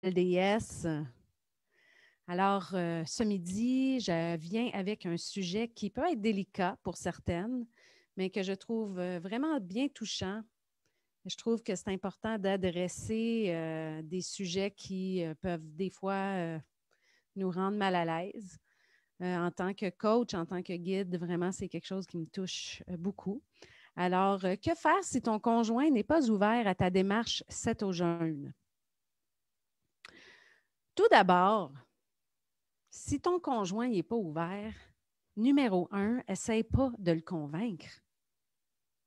LDS. Alors, ce midi, je viens avec un sujet qui peut être délicat pour certaines, mais que je trouve vraiment bien touchant. Je trouve que c'est important d'adresser des sujets qui peuvent des fois nous rendre mal à l'aise. En tant que coach, en tant que guide, vraiment, c'est quelque chose qui me touche beaucoup. Alors, que faire si ton conjoint n'est pas ouvert à ta démarche 7 au jeûne? Tout d'abord, si ton conjoint n'est pas ouvert, numéro 1, essaye pas de le convaincre.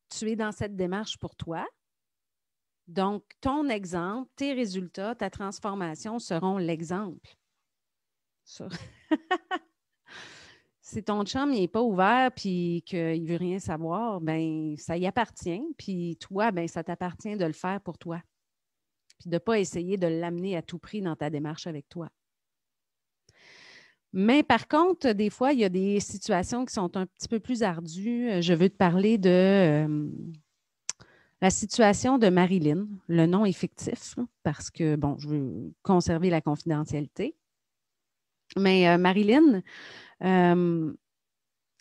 Tu es dans cette démarche pour toi. Donc, ton exemple, tes résultats, ta transformation seront l'exemple. Si ton chum n'est pas ouvert et qu'il ne veut rien savoir, ben ça y appartient. Puis toi, ben ça t'appartient de le faire pour toi. Puis de ne pas essayer de l'amener à tout prix dans ta démarche avec toi. Mais par contre, des fois, il y a des situations qui sont un petit peu plus ardues. Je veux te parler de la situation de Marilyn. Le nom est fictif parce que, bon, je veux conserver la confidentialité. Mais Marilyn, elle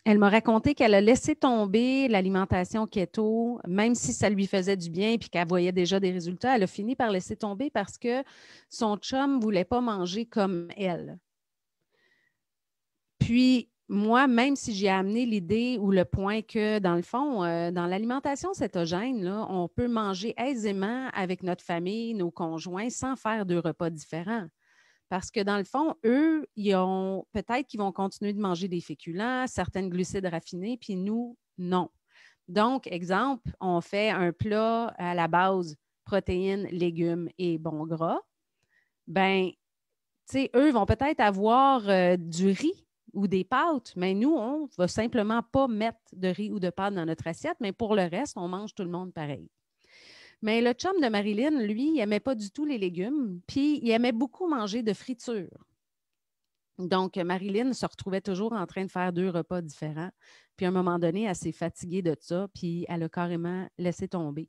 m'a raconté qu'elle a laissé tomber l'alimentation keto, même si ça lui faisait du bien et qu'elle voyait déjà des résultats. Elle a fini par laisser tomber parce que son chum ne voulait pas manger comme elle. Puis, moi, même si j'ai amené l'idée ou le point que, dans le fond, dans l'alimentation cétogène, là, on peut manger aisément avec notre famille, nos conjoints, sans faire deux repas différents. Parce que, dans le fond, eux, peut-être qu'ils vont continuer de manger des féculents, certaines glucides raffinés, puis nous, non. Donc, exemple, on fait un plat à la base protéines, légumes et bons gras. Bien, tu sais, eux vont peut-être avoir du riz ou des pâtes, mais nous, on ne va simplement pas mettre de riz ou de pâtes dans notre assiette, mais pour le reste, on mange tout le monde pareil. Mais le chum de Marilyn, lui, il n'aimait pas du tout les légumes, puis il aimait beaucoup manger de friture. Donc, Marilyn se retrouvait toujours en train de faire deux repas différents. Puis, à un moment donné, elle s'est fatiguée de ça, puis elle a carrément laissé tomber.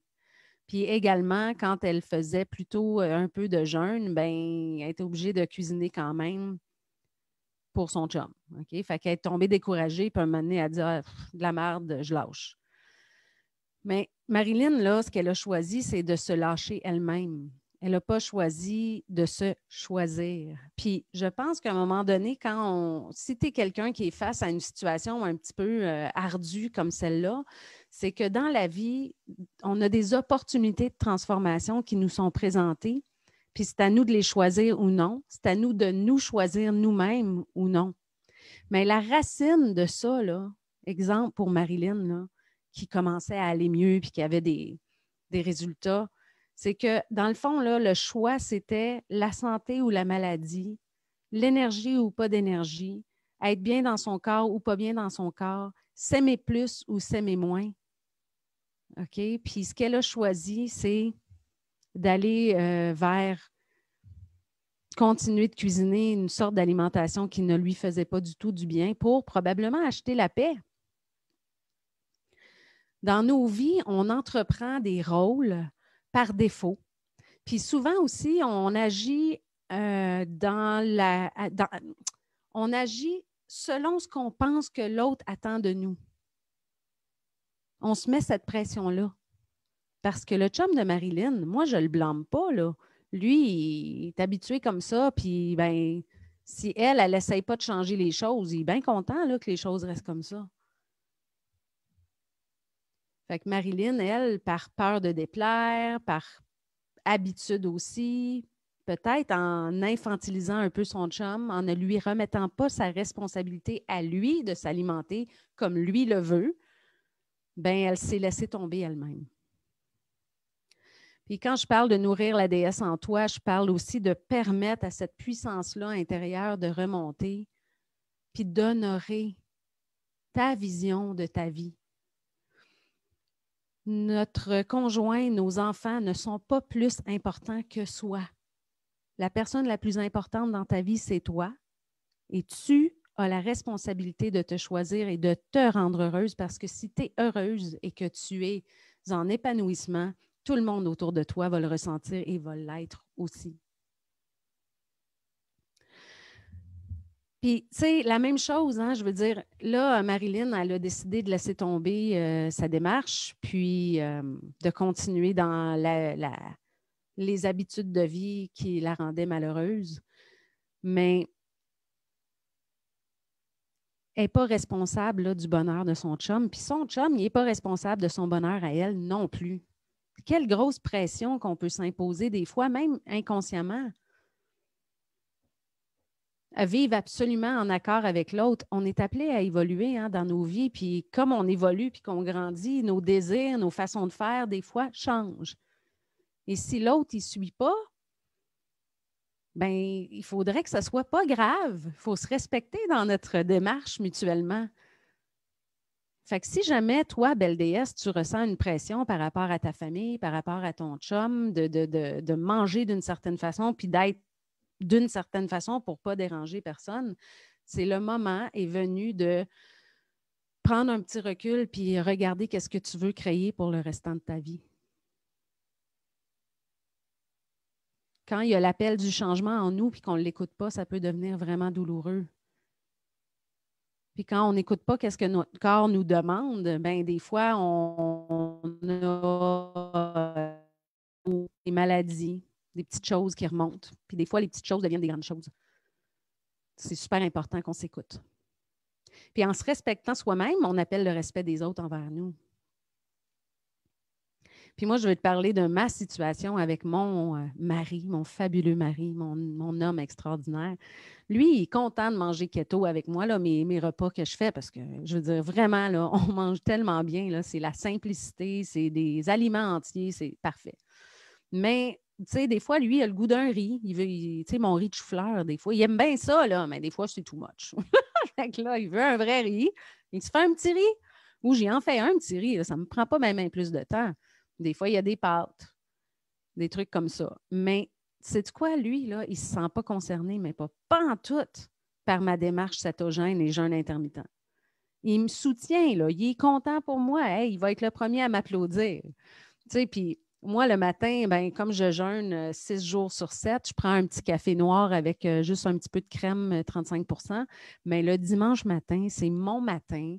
Puis également, quand elle faisait plutôt un peu de jeûne, ben, elle était obligée de cuisiner quand même pour son chum. OK? Fait qu'elle est tombée découragée, puis à un moment donné, elle a dit de la merde, je lâche. Mais Marilyn, là, ce qu'elle a choisi, c'est de se lâcher elle-même. Elle n'a pas choisi de se choisir. Puis je pense qu'à un moment donné, si tu es quelqu'un qui est face à une situation un petit peu ardue comme celle-là, c'est que dans la vie, on a des opportunités de transformation qui nous sont présentées. Puis c'est à nous de les choisir ou non. C'est à nous de nous choisir nous-mêmes ou non. Mais la racine de ça, là, exemple pour Marilyn, là, qui commençait à aller mieux puis qui avait des résultats, c'est que dans le fond, là, le choix, c'était la santé ou la maladie, l'énergie ou pas d'énergie, être bien dans son corps ou pas bien dans son corps, s'aimer plus ou s'aimer moins. OK? Puis ce qu'elle a choisi, c'est d'aller vers continuer de cuisiner une sorte d'alimentation qui ne lui faisait pas du tout du bien pour probablement acheter la paix. Dans nos vies, on entreprend des rôles par défaut. Puis souvent aussi, on agit on agit selon ce qu'on pense que l'autre attend de nous. On se met cette pression-là. Parce que le chum de Marilyn, moi, je ne le blâme pas, là. Lui, il est habitué comme ça, puis ben, si elle n'essaye pas de changer les choses, il est bien content là, que les choses restent comme ça. Fait que Marilyn, elle, par peur de déplaire, par habitude aussi, peut-être en infantilisant un peu son chum, en ne lui remettant pas sa responsabilité à lui de s'alimenter comme lui le veut, ben elle s'est laissée tomber elle-même. Puis quand je parle de nourrir la déesse en toi, je parle aussi de permettre à cette puissance-là intérieure de remonter, puis d'honorer ta vision de ta vie. Notre conjoint, nos enfants ne sont pas plus importants que soi. La personne la plus importante dans ta vie, c'est toi. Et tu as la responsabilité de te choisir et de te rendre heureuse parce que si tu es heureuse et que tu es en épanouissement, tout le monde autour de toi va le ressentir et va l'être aussi. Puis, tu sais, la même chose, hein, je veux dire, là, Marilyn, elle a décidé de laisser tomber sa démarche, puis de continuer dans les habitudes de vie qui la rendaient malheureuse. Mais elle n'est pas responsable là, du bonheur de son chum. Puis son chum, il n'est pas responsable de son bonheur à elle non plus. Quelle grosse pression qu'on peut s'imposer des fois, même inconsciemment. À vivre absolument en accord avec l'autre. On est appelé à évoluer hein, dans nos vies. Puis comme on évolue puis qu'on grandit, nos désirs, nos façons de faire, des fois, changent. Et si l'autre, il ne suit pas, ben il faudrait que ça ne soit pas grave. Il faut se respecter dans notre démarche mutuellement. Fait que si jamais, toi, belle déesse, tu ressens une pression par rapport à ta famille, par rapport à ton chum, de manger d'une certaine façon, puis d'être d'une certaine façon pour ne pas déranger personne, c'est le moment est venu de prendre un petit recul puis regarder qu'est-ce que tu veux créer pour le restant de ta vie. Quand il y a l'appel du changement en nous puis qu'on ne l'écoute pas, ça peut devenir vraiment douloureux. Puis quand on n'écoute pas qu'est-ce que notre corps nous demande, ben des fois, on a des maladies, des petites choses qui remontent. Puis des fois, les petites choses deviennent des grandes choses. C'est super important qu'on s'écoute. Puis en se respectant soi-même, on appelle le respect des autres envers nous. Puis moi, je vais te parler de ma situation avec mon mari, mon fabuleux mari, mon homme extraordinaire. Lui, il est content de manger keto avec moi, là, mes repas que je fais, parce que, je veux dire, vraiment, là, on mange tellement bien. Là, c'est la simplicité, c'est des aliments entiers, c'est parfait. Mais, tu sais, des fois, lui, il a le goût d'un riz. Il veut, tu sais, mon riz de chou-fleur, des fois, il aime bien ça, là, mais des fois, c'est too much. Fait que là, il veut un vrai riz. Il se fait un petit riz. Ou j'y en fais un petit riz. Là, ça ne me prend pas même plus de temps. Des fois, il y a des pâtes, des trucs comme ça. Mais, sais-tu quoi, lui, là, il ne se sent pas concerné, mais pas en tout, par ma démarche cétogène et jeûne intermittent. Il me soutient, là. Il est content pour moi. Hey, il va être le premier à m'applaudir. Tu sais, puis moi, le matin, ben, comme je jeûne 6 jours sur 7, je prends un petit café noir avec juste un petit peu de crème, 35 %. Mais le dimanche matin, c'est mon matin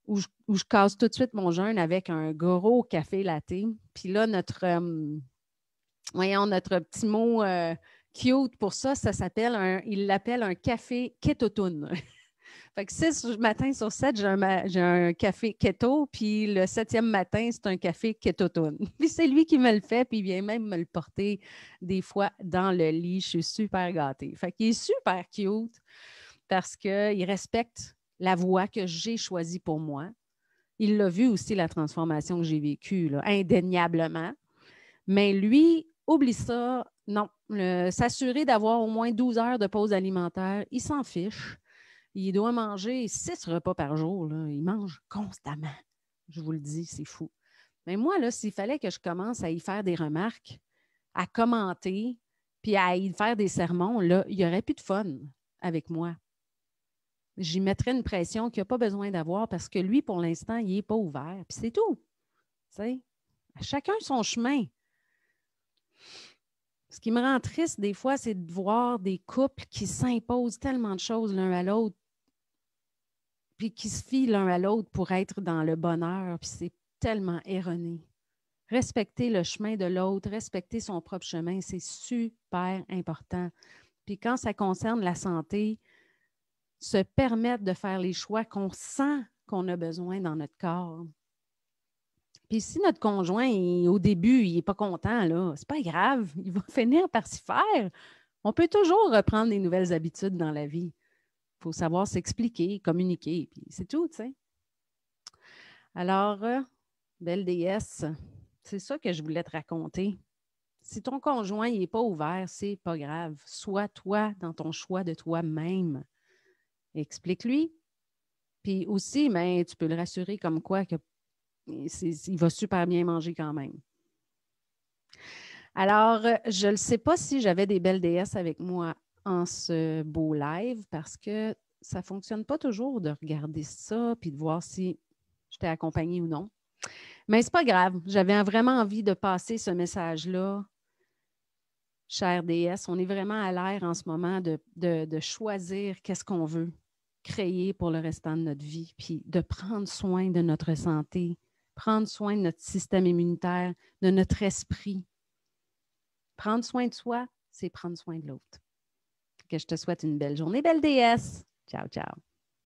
où je casse tout de suite mon jeûne avec un gros café latte. Puis là, notre petit mot cute pour ça, ça s'appelle, il l'appelle un café kétotone. Fait que 6 matins sur 7, j'ai un café keto, puis le 7e matin, c'est un café kétotone. Puis c'est lui qui me le fait, puis il vient même me le porter des fois dans le lit. Je suis super gâtée. Fait qu'il est super cute parce qu'il respecte la voie que j'ai choisie pour moi. Il l'a vu aussi, la transformation que j'ai vécue, là, indéniablement. Mais lui, oublie ça. Non, s'assurer d'avoir au moins 12 heures de pause alimentaire, il s'en fiche. Il doit manger 6 repas par jour. Là. Il mange constamment. Je vous le dis, c'est fou. Mais moi, là, s'il fallait que je commence à y faire des remarques, à commenter, puis à y faire des sermons, là, il n'y aurait plus de fun avec moi. J'y mettrais une pression qu'il n'a pas besoin d'avoir parce que lui, pour l'instant, il n'est pas ouvert. Puis c'est tout. T'sais? Chacun son chemin. Ce qui me rend triste des fois, c'est de voir des couples qui s'imposent tellement de choses l'un à l'autre, puis qui se fient l'un à l'autre pour être dans le bonheur, puis c'est tellement erroné. Respecter le chemin de l'autre, respecter son propre chemin, c'est super important. Puis quand ça concerne la santé, se permettre de faire les choix qu'on sent qu'on a besoin dans notre corps. Puis si notre conjoint, au début, il n'est pas content, là, c'est pas grave, il va finir par s'y faire. On peut toujours reprendre des nouvelles habitudes dans la vie. Il faut savoir s'expliquer, communiquer, puis c'est tout, tu sais. Alors, belle déesse, c'est ça que je voulais te raconter. Si ton conjoint n'est pas ouvert, c'est pas grave. Sois toi dans ton choix de toi-même. Explique-lui. Puis aussi, ben, tu peux le rassurer comme quoi que il va super bien manger quand même. Alors, je ne sais pas si j'avais des belles déesses avec moi en ce beau live parce que ça ne fonctionne pas toujours de regarder ça puis de voir si je t'ai accompagnée ou non. Mais ce n'est pas grave. J'avais vraiment envie de passer ce message-là chère déesse. On est vraiment à l'ère en ce moment de choisir qu'est-ce qu'on veut créer pour le restant de notre vie, puis de prendre soin de notre santé, prendre soin de notre système immunitaire, de notre esprit. Prendre soin de soi, c'est prendre soin de l'autre. Que je te souhaite une belle journée, belle déesse. Ciao, ciao.